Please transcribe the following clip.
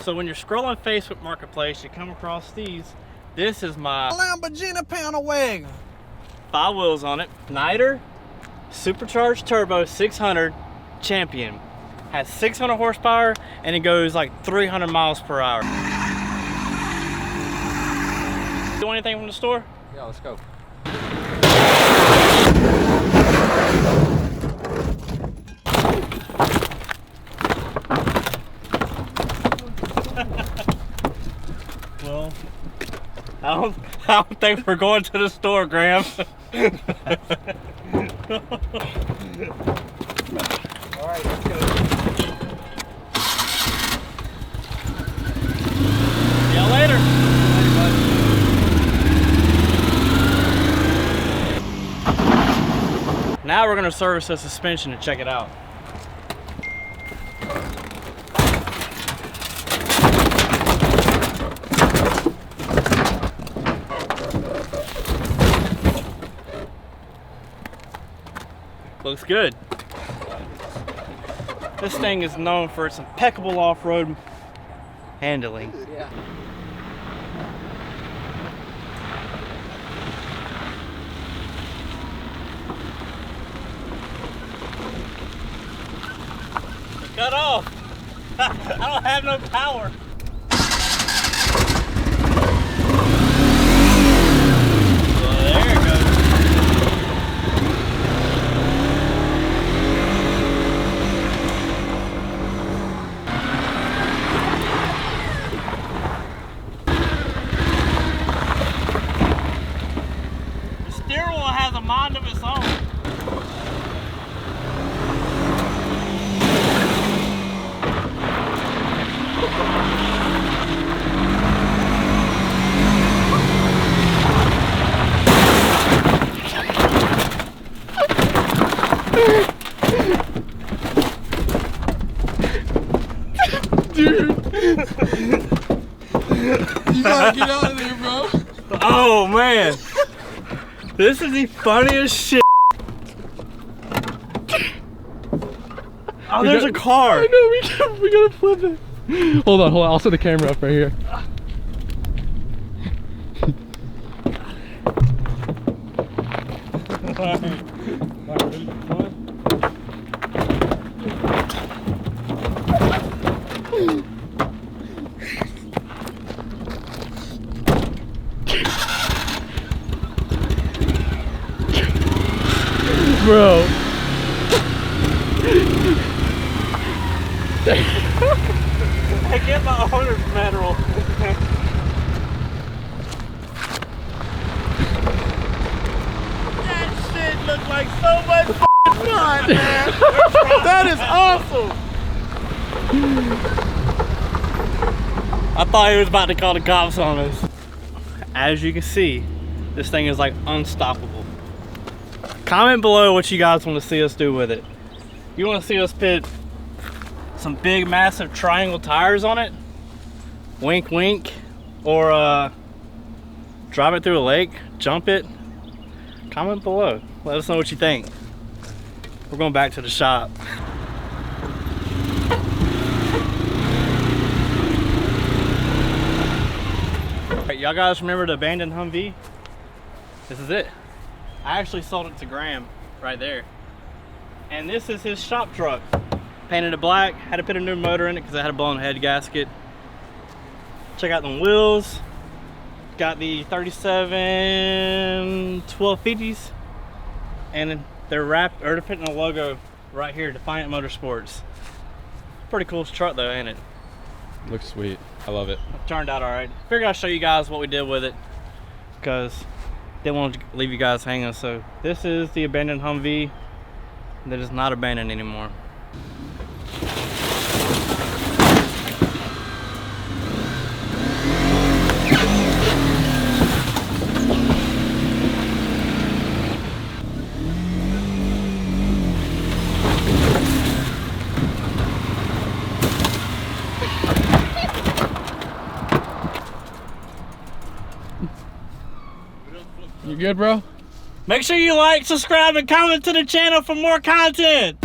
So when you're scrolling Facebook Marketplace, you come across these. This is my Lamborghini Pound Wagon. 5 wheels on it. Niter Supercharged Turbo 600 Champion. Has 600 horsepower and it goes like 300 miles per hour. Do anything from the store? Yeah, let's go. Well, I don't think we're going to the store, Graham. All right, let's go. See y'all later. Now we're gonna service the suspension and check it out. Looks good. This thing is known for its impeccable off-road handling. Yeah. Cut off. I don't have no power. Well, there it goes. The steering wheel has a mind of its own. Dude. You gotta get out of there, bro. Oh man. This is the funniest shit. Oh, there's a car. I know, we gotta flip it. Hold on, I'll set the camera up right here. Bro. I get my owner's medal. That shit looked like so much fun, man. That is awesome. I thought he was about to call the cops on us. As you can see, this thing is like unstoppable. Comment below what you guys want to see us do with it. You want to see us put some big massive triangle tires on it, wink wink, or drive it through a lake, jump it? Comment below, let us know what you think. We're going back to the shop. Alright, y'all guys remember the abandoned Humvee? This is it. I actually sold it to Graham right there, and this is his shop truck. Painted it black, had to put a new motor in it because I had a blown head gasket. Check out them wheels. Got the 37 1250s, and they're wrapped, or they're putting a logo right here, Defiant Motorsports. Pretty cool truck though, ain't it? Looks sweet. I love it. Turned out all right. Figured I'd show you guys what we did with it because didn't want to leave you guys hanging. So this is the abandoned Humvee that is not abandoned anymore. You good, bro? Make sure you like, subscribe, and comment to the channel for more content.